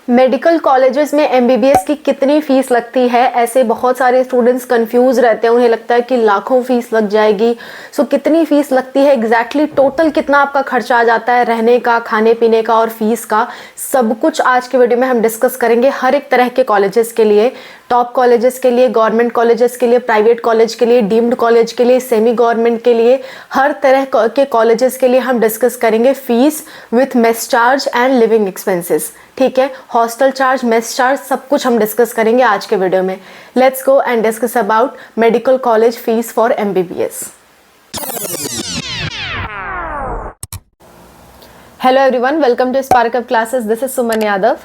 Medical colleges में MBBS की कितनी फीस लगती है, ऐसे बहुत सारे स्टूडेंट्स कंफ्यूज रहते हैं। उन्हें लगता है कि लाखों फीस लग जाएगी। सो कितनी फीस लगती है एग्जैक्टली, टोटल कितना आपका खर्चा आ जाता है रहने का, खाने पीने का और फीस का, सब कुछ आज के वीडियो में हम डिस्कस करेंगे। हर एक तरह के कॉलेजेस के लिए, टॉप कॉलेजेस के लिए, गवर्नमेंट कॉलेजेस के लिए, प्राइवेट कॉलेज के लिए, डीम्ड कॉलेज के लिए, सेमी गवर्नमेंट के लिए, हर तरह के कॉलेजेस के लिए हम डिस्कस करेंगे fees with mess charge and living expenses. ठीक है, हॉस्टल चार्ज, मेस चार्ज, सब कुछ हम डिस्कस करेंगे आज के वीडियो में। Let's go and discuss about medical college fees for MBBS. Hello everyone, welcome to Spark Up Classes. This is Suman Yadav.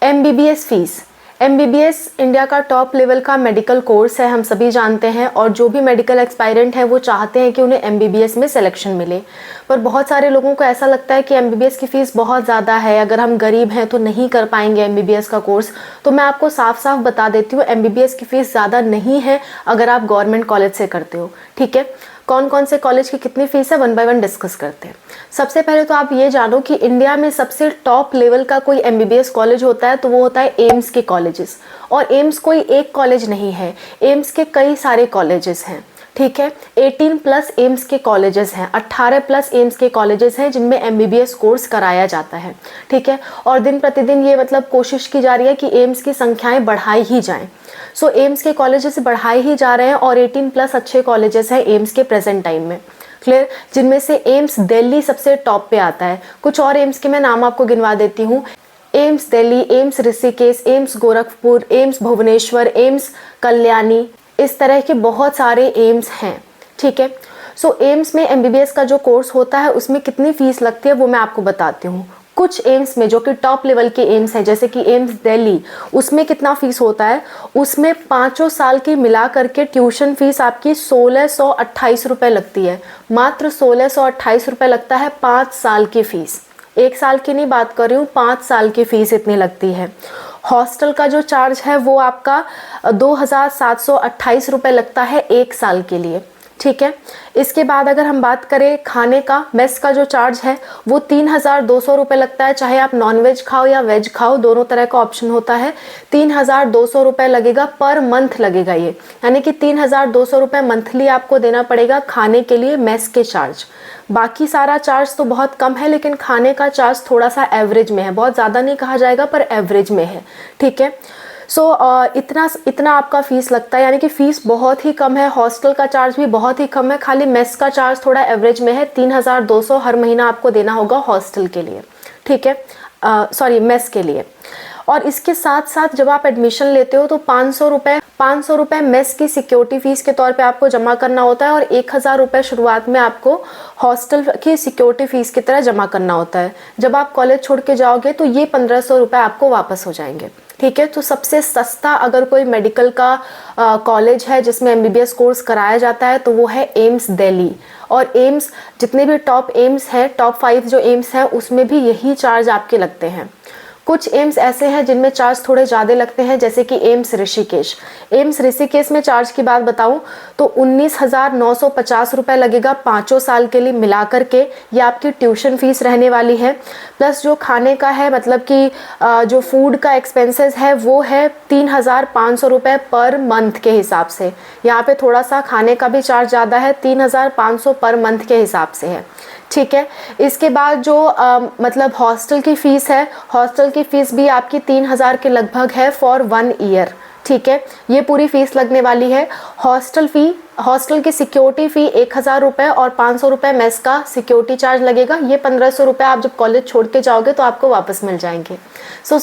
MBBS fees. MBBS India का टॉप लेवल का medical course है, हम सभी जानते हैं। और जो भी मेडिकल एक्सपायरेंट है वो चाहते हैं कि उन्हें एमबीबीएस में सिलेक्शन मिले। पर बहुत सारे लोगों को ऐसा लगता है कि एमबीबीएस की फ़ीस बहुत ज़्यादा है, अगर हम गरीब हैं तो नहीं कर पाएंगे एमबीबीएस का कोर्स। तो मैं आपको साफ साफ बता देती हूँ, एमबीबीएस की फ़ीस ज़्यादा नहीं है अगर आप गवर्नमेंट कॉलेज से करते हो। ठीक है, कौन कौन से कॉलेज की कितनी फीस है, वन बाय वन डिस्कस करते हैं। सबसे पहले तो आप ये जानो कि इंडिया में सबसे टॉप लेवल का कोई एमबीबीएस कॉलेज होता है तो वो होता है एम्स के कॉलेजेस। और एम्स कोई एक कॉलेज नहीं है, एम्स के कई सारे कॉलेजेस हैं। ठीक है, 18+ एम्स के कॉलेजेस हैं, 18+ एम्स के कॉलेजेस हैं जिनमें एमबीबीएस कोर्स कराया जाता है। ठीक है, और दिन प्रतिदिन ये कोशिश की जा रही है कि एम्स की संख्याएं बढ़ाई ही जाएं। सो एम्स के कॉलेजेस बढ़ाए ही जा रहे हैं और 18+ अच्छे कॉलेजेस हैं एम्स के प्रेजेंट टाइम में। क्लियर, जिनमें से एम्स दिल्ली सबसे टॉप पे आता है। कुछ और एम्स के मैं नाम आपको गिनवा देती हूँ। एम्स दिल्ली, एम्स ऋषिकेश, एम्स गोरखपुर, एम्स भुवनेश्वर, एम्स कल्याणी, इस तरह के बहुत सारे एम्स हैं। ठीक है, सो एम्स में एमबीबीएस का जो कोर्स होता है उसमें कितनी फीस लगती है वो मैं आपको बताती हूँ। कुछ एम्स में जो कि टॉप लेवल के एम्स हैं, जैसे कि एम्स दिल्ली, उसमें कितना फीस होता है, उसमें 5 साल की मिला करके ट्यूशन फीस आपकी 1628 रुपये लगती है। मात्र 1628 रुपये लगता है 5 साल की फीस। 1 साल की नहीं बात कर रही हूँ, 5 साल की फीस इतनी लगती है। हॉस्टल का जो चार्ज है वो आपका 2728 रुपये लगता है 1 साल के लिए। ठीक है, इसके बाद अगर हम बात करें खाने का, मेस का जो चार्ज है वो 3200 रुपये लगता है। चाहे आप नॉनवेज खाओ या वेज खाओ, दोनों तरह का ऑप्शन होता है। 3200 रुपये लगेगा, पर मंथ लगेगा ये, यानी कि 3200 रुपये मंथली आपको देना पड़ेगा खाने के लिए, मेस के चार्ज। बाकी सारा चार्ज तो बहुत कम है, लेकिन खाने का चार्ज थोड़ा सा एवरेज में है, बहुत ज़्यादा नहीं कहा जाएगा पर एवरेज में है। ठीक है, सो इतना आपका फ़ीस लगता है, यानी कि फ़ीस बहुत ही कम है। हॉस्टल का चार्ज भी बहुत ही कम है, खाली मेस का चार्ज थोड़ा एवरेज में है। 3200 हर महीना आपको देना होगा हॉस्टल के लिए। ठीक है, सॉरी, मेस के लिए। और इसके साथ साथ जब आप एडमिशन लेते हो तो 500 रुपये मेस की सिक्योरिटी फ़ीस के तौर पे आपको जमा करना होता है, और 1000 रुपये शुरुआत में आपको हॉस्टल की सिक्योरिटी फ़ीस की तरह जमा करना होता है। जब आप कॉलेज छोड़ के जाओगे तो ये 1500 रुपये आपको वापस हो जाएंगे। ठीक है, तो सबसे सस्ता अगर कोई मेडिकल का कॉलेज है जिसमें एमबीबीएस कोर्स कराया जाता है तो वो है एम्स दिल्ली। और एम्स, जितने भी टॉप एम्स हैं, टॉप 5 जो एम्स हैं, उसमें भी यही चार्ज आपके लगते हैं। कुछ एम्स ऐसे हैं जिनमें चार्ज थोड़े ज़्यादा लगते हैं, जैसे कि एम्स ऋषिकेश। एम्स ऋषिकेश में चार्ज की बात बताऊं तो 19,950 रुपये लगेगा 5 साल के लिए मिला करके। ये आपकी ट्यूशन फीस रहने वाली है, प्लस जो खाने का है, कि जो फूड का एक्सपेंसेस है वो है 3,500 रुपये पर मंथ के हिसाब से। यहाँ पे थोड़ा सा खाने का भी चार्ज ज़्यादा है, 3,500 पर मंथ के हिसाब से है। ठीक है, इसके बाद जो हॉस्टल की फ़ीस है, हॉस्टल की फ़ीस भी आपकी 3000 के लगभग है फॉर 1 ईयर। ठीक है, ये पूरी फ़ीस लगने वाली है। हॉस्टल की सिक्योरिटी फ़ी 1000 रुपये और 500 रुपये मेस का सिक्योरिटी चार्ज लगेगा। ये 1500 रुपये आप जब कॉलेज छोड़ के जाओगे तो आपको वापस मिल जाएंगे। सो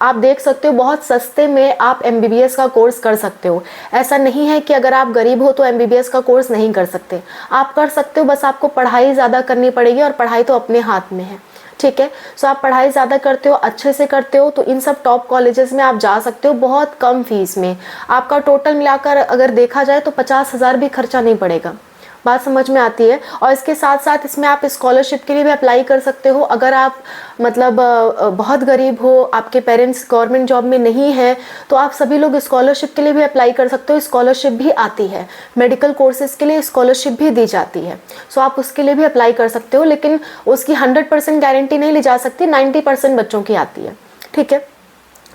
आप देख सकते हो बहुत सस्ते में आप एमबीबीएस का कोर्स कर सकते हो। ऐसा नहीं है कि अगर आप गरीब हो तो एमबीबीएस का कोर्स नहीं कर सकते, आप कर सकते हो, बस आपको पढ़ाई ज़्यादा करनी पड़ेगी, और पढ़ाई तो अपने हाथ में है। ठीक है, सो आप पढ़ाई ज़्यादा करते हो, अच्छे से करते हो, तो इन सब टॉप कॉलेजेस में आप जा सकते हो बहुत कम फीस में। आपका टोटल मिलाकर अगर देखा जाए तो 50,000 भी खर्चा नहीं पड़ेगा। बात समझ में आती है। और इसके साथ साथ इसमें आप स्कॉलरशिप के लिए भी अप्लाई कर सकते हो। अगर आप मतलब बहुत गरीब हो, आपके पेरेंट्स गवर्नमेंट जॉब में नहीं है, तो आप सभी लोग स्कॉलरशिप के लिए भी अप्लाई कर सकते हो। स्कॉलरशिप भी आती है, मेडिकल कोर्सेज के लिए स्कॉलरशिप भी दी जाती है, सो आप उसके लिए भी अप्लाई कर सकते हो। लेकिन उसकी 100% गारंटी नहीं ली जा सकती, 90% बच्चों की आती है, ठीक है।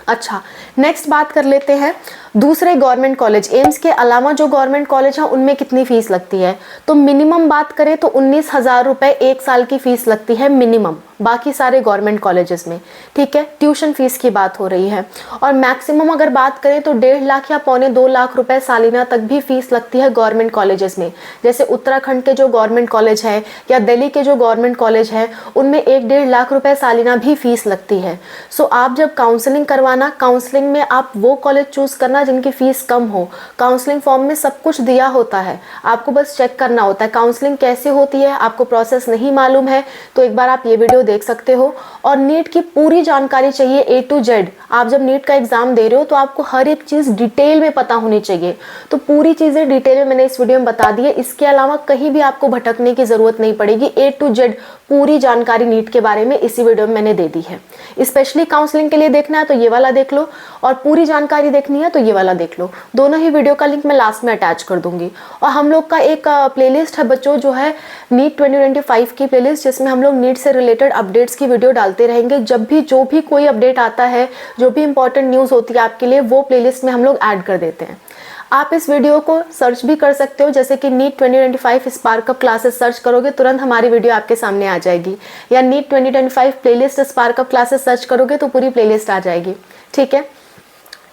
अच्छा, नेक्स्ट बात कर लेते हैं दूसरे गवर्नमेंट कॉलेज। एम्स के अलावा जो गवर्नमेंट कॉलेज हैं उनमें कितनी फीस लगती है। तो मिनिमम बात करें तो 19,000 रुपये 1 साल की फीस लगती है मिनिमम, बाकी सारे गवर्नमेंट कॉलेजेस में, ठीक है। ट्यूशन फीस की बात हो रही है। और मैक्सिमम अगर बात करें तो 1.5 लाख या 2.25 लाख रुपए सालाना तक भी फीस लगती है गवर्नमेंट कॉलेजेस में। जैसे उत्तराखंड के जो गवर्नमेंट कॉलेज है या दिल्ली के जो गवर्नमेंट कॉलेज है उनमें 1-1.5 लाख रुपए सालाना भी फीस लगती है। सो आप जब काउंसलिंग करवाना, काउंसलिंग में आप वो कॉलेज चूज करना जिनकी फीस कम हो। काउंसलिंग फॉर्म में सब कुछ दिया होता है, आपको बस चेक करना होता है। काउंसलिंग कैसे होती है, आपको प्रोसेस नहीं मालूम है तो एक बार आप ये वीडियो देख सकते हो। और नीट की पूरी जानकारी चाहिए A to Z। आप जब नीट का एग्जाम दे रहे हो तो आपको हर एक चीज डिटेल में पता होनी चाहिए। तो पूरी चीजें डिटेल में मैंने इस वीडियो में बता दी है। इसके अलावा कहीं भी आपको भटकने की जरूरत नहीं पड़ेगी। A to Z पूरी जानकारी नीट के बारे में इसी वीडियो में मैंने दे दी है। स्पेशली काउंसलिंग के लिए देखना है तो ये वाला देख लो, और पूरी जानकारी देखनी है तो ये वाला देख लो। दोनों ही वीडियो का लिंक मैं लास्ट में अटैच कर दूंगी। और हम लोग का एक प्लेलिस्ट है बच्चों, जो है नीट 2025 की प्लेलिस्ट, जिसमें हम लोग नीट से रिलेटेड अपडेट्स की वीडियो डालते रहेंगे। जब भी जो भी कोई अपडेट आता है, जो भी इंपॉर्टेंट न्यूज़ होती है आपके लिए, वो प्लेलिस्ट में हम लोग ऐड कर देते हैं। आप इस वीडियो को सर्च भी कर सकते हो, जैसे कि NEET 2025 Spark Up Classes search करोगे तुरंत हमारी वीडियो आपके सामने आ जाएगी, या NEET 2025 playlist Spark Up Classes search करोगे तो पूरी प्लेलिस्ट आ जाएगी, ठीक है।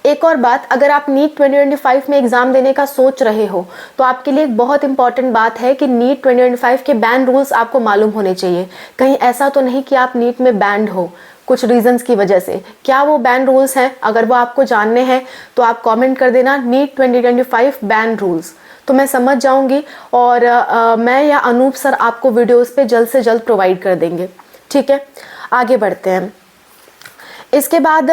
एक और बात, अगर आप नीट 2025 में एग्जाम देने का सोच रहे हो तो आपके लिए एक बहुत इंपॉर्टेंट बात है कि नीट 2025 के बैन रूल्स आपको मालूम होने चाहिए। कहीं ऐसा तो नहीं कि आप नीट में बैंड हो कुछ रीजंस की वजह से। क्या वो बैन रूल्स हैं? अगर वो आपको जानने हैं तो आप कमेंट कर देना नीट 2025 बैन रूल्स, तो मैं समझ जाऊंगी और मैं या अनूप सर आपको वीडियोस पे जल्द से जल्द प्रोवाइड कर देंगे, ठीक है। आगे बढ़ते हैं। इसके बाद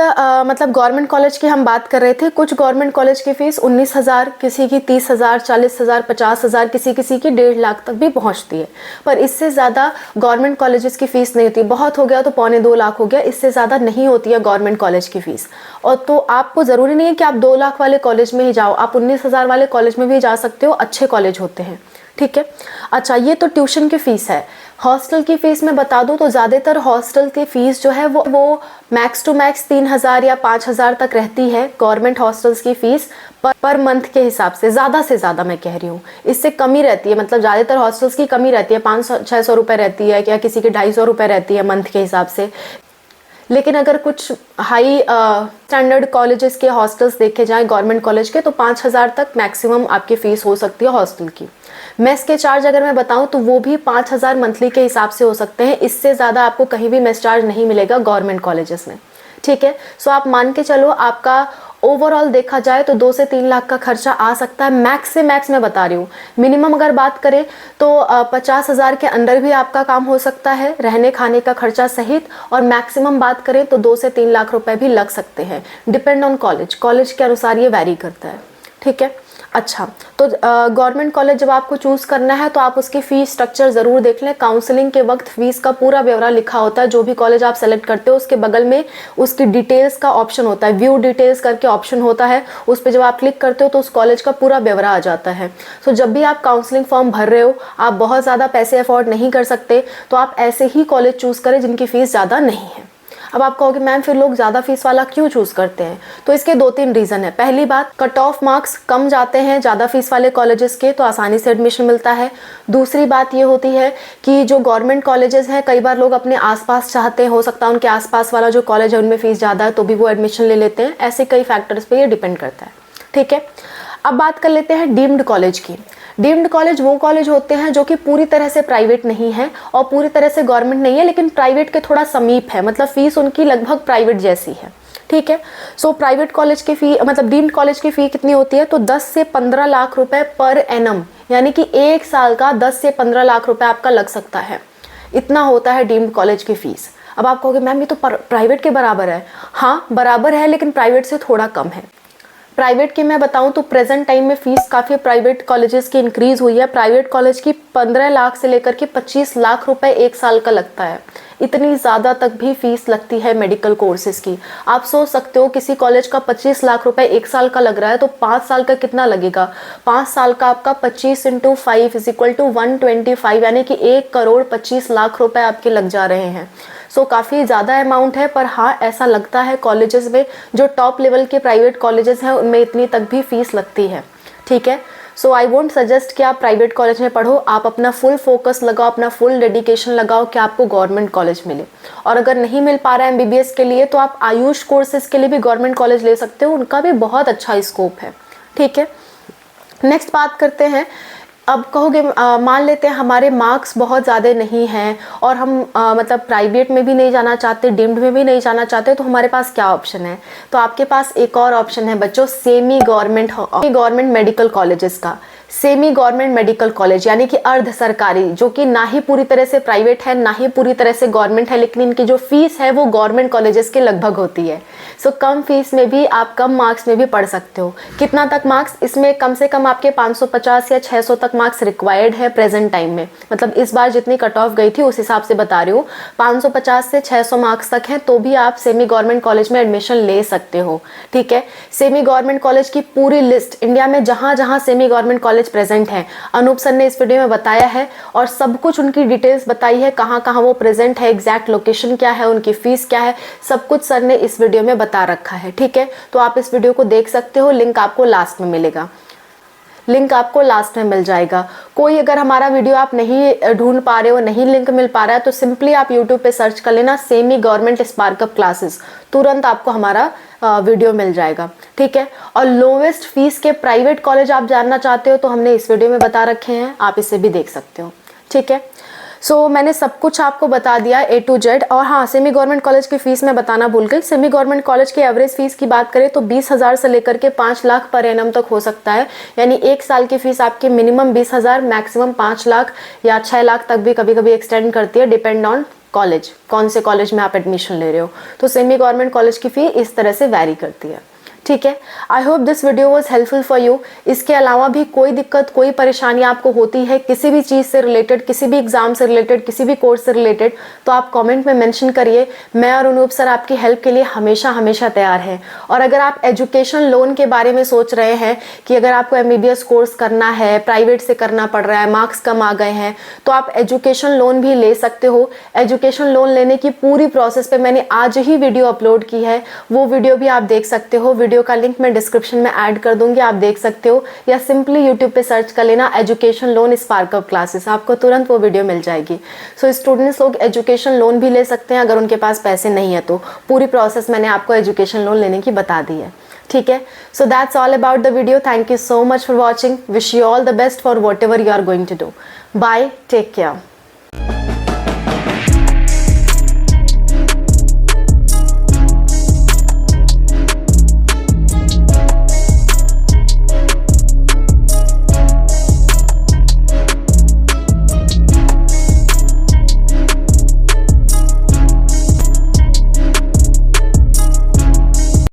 मतलब गवर्नमेंट कॉलेज की हम बात कर रहे थे। कुछ गवर्नमेंट कॉलेज की फ़ीस 19,000, किसी की 30,000, 40,000, 50,000, किसी किसी की 1.5 लाख तक भी पहुंचती है। पर इससे ज़्यादा गवर्नमेंट कॉलेजेस की फ़ीस नहीं होती। बहुत हो गया तो 2.25 लाख हो गया, इससे ज़्यादा नहीं होती है गवर्नमेंट कॉलेज की फ़ीस। और तो आपको ज़रूरी नहीं है कि आप 2 लाख वाले कॉलेज में ही जाओ, आप 19,000 वाले कॉलेज में भी जा सकते हो, अच्छे कॉलेज होते हैं, ठीक है। अच्छा, ये तो ट्यूशन की फ़ीस है। हॉस्टल की फ़ीस में बता दूं तो ज़्यादातर हॉस्टल की फ़ीस जो है वो मैक्स टू मैक्स 3,000 या 5,000 तक रहती है। गवर्नमेंट हॉस्टल्स की फ़ीस पर मंथ के हिसाब से ज़्यादा मैं कह रही हूँ, इससे कमी रहती है। मतलब ज़्यादातर हॉस्टल्स की कमी रहती है, 500-600 रुपये रहती है, या किसी की 250 रुपये रहती है मंथ के हिसाब से। लेकिन अगर कुछ हाई स्टैंडर्ड कॉलेजेस के हॉस्टल्स देखे जाएं गवर्नमेंट कॉलेज के, तो 5,000 तक मैक्सिमम आपकी फ़ीस हो सकती है हॉस्टल की। मेस के चार्ज अगर मैं बताऊं तो वो भी 5,000 मंथली के हिसाब से हो सकते हैं। इससे ज़्यादा आपको कहीं भी मेस चार्ज नहीं मिलेगा गवर्नमेंट कॉलेजेस में, ठीक है। सो आप मान के चलो आपका ओवरऑल देखा जाए तो 2 से 3 लाख का खर्चा आ सकता है। मैक्स से मैक्स मैं बता रही हूँ। मिनिमम अगर बात करें तो 50,000 के अंदर भी आपका काम हो सकता है रहने खाने का खर्चा सहित, और मैक्सिमम बात करें तो 2 से 3 लाख रुपए भी लग सकते हैं। डिपेंड ऑन कॉलेज, कॉलेज के अनुसार ये वैरी करता है, ठीक है। अच्छा, तो गवर्नमेंट कॉलेज जब आपको चूज़ करना है तो आप उसकी फ़ीस स्ट्रक्चर ज़रूर देख लें। काउंसलिंग के वक्त फ़ीस का पूरा ब्यौरा लिखा होता है। जो भी कॉलेज आप सेलेक्ट करते हो उसके बगल में उसकी डिटेल्स का ऑप्शन होता है, व्यू डिटेल्स करके ऑप्शन होता है। उस पर जब आप क्लिक करते हो तो उस कॉलेज का पूरा ब्यौरा आ जाता है। सो जब भी आप काउंसलिंग फॉर्म भर रहे हो, आप बहुत ज़्यादा पैसे अफोर्ड नहीं कर सकते, तो आप ऐसे ही कॉलेज चूज़ करें जिनकी फ़ीस ज़्यादा नहीं है। अब आप कहोगे मैम फिर लोग ज़्यादा फीस वाला क्यों चूज़ करते हैं? तो इसके 2-3 रीज़न है। पहली बात, कट ऑफ मार्क्स कम जाते हैं ज़्यादा फीस वाले कॉलेजेस के, तो आसानी से एडमिशन मिलता है। दूसरी बात ये होती है कि जो गवर्नमेंट कॉलेजेस हैं, कई बार लोग अपने आसपास चाहते हैं, हो सकता है उनके आसपास वाला जो कॉलेज है उनमें फ़ीस ज़्यादा है तो भी वो एडमिशन ले लेते हैं। ऐसे कई फैक्टर्स पर ये डिपेंड करता है, ठीक है। अब बात कर लेते हैं डीम्ड कॉलेज की। डीम्ड कॉलेज वो कॉलेज होते हैं जो कि पूरी तरह से प्राइवेट नहीं है और पूरी तरह से गवर्नमेंट नहीं है, लेकिन प्राइवेट के थोड़ा समीप है। मतलब फीस उनकी लगभग प्राइवेट जैसी है, ठीक है। सो प्राइवेट कॉलेज की फ़ी, मतलब डीम्ड कॉलेज की फ़ी कितनी होती है? तो 10 से 15 लाख रुपए पर एनम, यानी कि 1 साल का 10 से 15 लाख रुपए आपका लग सकता है। इतना होता है डीम्ड कॉलेज की फ़ीस। अब आप कहोगे मैम ये तो प्राइवेट के बराबर है। हाँ बराबर है, लेकिन प्राइवेट से थोड़ा कम है। प्राइवेट की मैं बताऊं तो प्रेजेंट टाइम में फीस काफ़ी प्राइवेट कॉलेजेस की इंक्रीज़ हुई है। प्राइवेट कॉलेज की 15 लाख से लेकर के 25 लाख रुपए एक साल का लगता है। इतनी ज़्यादा तक भी फीस लगती है मेडिकल कोर्सेज़ की। आप सोच सकते हो किसी कॉलेज का 25 लाख रुपए एक साल का लग रहा है तो 5 साल का कितना लगेगा। 5 साल का आपका 25 × 5 = 125, यानी कि 1,25,00,000 रुपए आपके लग जा रहे हैं। सो काफ़ी ज़्यादा अमाउंट है, पर हाँ ऐसा लगता है कॉलेजेस में, जो टॉप लेवल के प्राइवेट कॉलेजेस हैं उनमें इतनी तक भी फीस लगती है। ठीक है, सो आई वोंट सजेस्ट कि आप प्राइवेट कॉलेज में पढ़ो। आप अपना फुल फोकस लगाओ, अपना फुल डेडिकेशन लगाओ कि आपको गवर्नमेंट कॉलेज मिले। और अगर नहीं मिल पा रहा है MBBS के लिए तो आप आयुष कोर्सेज के लिए भी गवर्नमेंट कॉलेज ले सकते हो, उनका भी बहुत अच्छा स्कोप है। ठीक है, नेक्स्ट बात करते हैं। अब कहोगे मान लेते हैं हमारे मार्क्स बहुत ज़्यादा नहीं हैं और हम मतलब प्राइवेट में भी नहीं जाना चाहते, डीम्ड में भी नहीं जाना चाहते, तो हमारे पास क्या ऑप्शन है? तो आपके पास एक और ऑप्शन है बच्चों, सेमी गवर्नमेंट मेडिकल कॉलेजेस का। सेमी गवर्नमेंट मेडिकल कॉलेज यानी कि अर्ध सरकारी, जो कि ना ही पूरी तरह से प्राइवेट है ना ही पूरी तरह से गवर्नमेंट है, लेकिन इनकी जो फीस है वो गवर्नमेंट कॉलेजेस के लगभग होती है। सो कम फीस में भी आप कम मार्क्स में भी पढ़ सकते हो। कितना तक मार्क्स? इसमें कम से कम आपके 550 या 600 तक मार्क्स रिक्वायर्ड है प्रेजेंट टाइम में। मतलब इस बार जितनी कट ऑफ गई थी उस हिसाब से बता रही हूँ, 550 से 600 मार्क्स तक है तो भी आप सेमी गवर्नमेंट कॉलेज में एडमिशन ले सकते हो। ठीक है, सेमी गवर्नमेंट कॉलेज की पूरी लिस्ट इंडिया में जहाँ जहाँ सेमी गवर्नमेंट कॉलेज प्रेजेंट है अनूप सर ने इस वीडियो में बताया है, और सब कुछ उनकी डिटेल्स बताई है, कहाँ कहाँ वो प्रेजेंट है, एग्जैक्ट लोकेशन क्या है, उनकी फीस क्या है, सब कुछ सर ने इस वीडियो में बता रखा है। ठीक है, तो आप इस वीडियो को देख सकते हो, लिंक आपको लास्ट में मिलेगा, लिंक आपको लास्ट में मिल जाएगा। कोई अगर हमारा वीडियो आप नहीं ढूंढ पा रहे हो, नहीं लिंक मिल पा रहा है, तो सिंपली आप यूट्यूब पे सर्च कर लेना सेमी गवर्नमेंट स्पार्कअप क्लासेस, तुरंत आपको हमारा वीडियो मिल जाएगा। ठीक है, और लोवेस्ट फीस के प्राइवेट कॉलेज आप जानना चाहते हो तो हमने इस वीडियो में बता रखे हैं, आप इसे भी देख सकते हो। ठीक है, सो मैंने सब कुछ आपको बता दिया A to Z। और हाँ, सेमी गवर्नमेंट कॉलेज की फ़ीस मैं बताना भूल गई। सेमी गवर्नमेंट कॉलेज की एवरेज फ़ीस की बात करें तो 20,000 से लेकर के 5 लाख पर एनम तक हो सकता है, यानी एक साल की फ़ीस आपकी मिनिमम 20,000, मैक्सिमम 5 लाख या 6 लाख तक भी कभी कभी एक्सटेंड करती है, डिपेंड ऑन कॉलेज, कौन से कॉलेज में आप एडमिशन ले रहे हो। तो सेमी गवर्नमेंट कॉलेज की फ़ी इस तरह से वैरी करती है। ठीक है, I hope this video was helpful for you. इसके अलावा भी कोई दिक्कत, कोई परेशानी आपको होती है किसी भी चीज़ से रिलेटेड, किसी भी एग्जाम से रिलेटेड, किसी भी कोर्स से रिलेटेड, तो आप कमेंट में मेंशन करिए। मैं और अनूप सर आपकी हेल्प के लिए हमेशा हमेशा तैयार हैं। और अगर आप एजुकेशन लोन के बारे में सोच रहे हैं कि अगर आपको MBBS कोर्स करना है, प्राइवेट से करना पड़ रहा है, मार्क्स कम आ गए हैं, तो आप एजुकेशन लोन भी ले सकते हो। एजुकेशन लोन लेने की पूरी प्रोसेस पे मैंने आज ही वीडियो अपलोड की है, वो वीडियो भी आप देख सकते हो। वीडियो का लिंक मैं डिस्क्रिप्शन में ऐड कर दूंगी, आप देख सकते हो, या सिंपली यूट्यूब पे सर्च कर लेना एजुकेशन लोन स्पार्कअप क्लासेस, आपको तुरंत वो वीडियो मिल जाएगी। सो स्टूडेंट्स लोग एजुकेशन लोन भी ले सकते हैं अगर उनके पास पैसे नहीं है तो। पूरी प्रोसेस मैंने आपको एजुकेशन लोन लेने की बता दी है। ठीक है, so that's all about the video. Thank you so much for watching. Wish you all the best for whatever you are going to do. Bye, take care.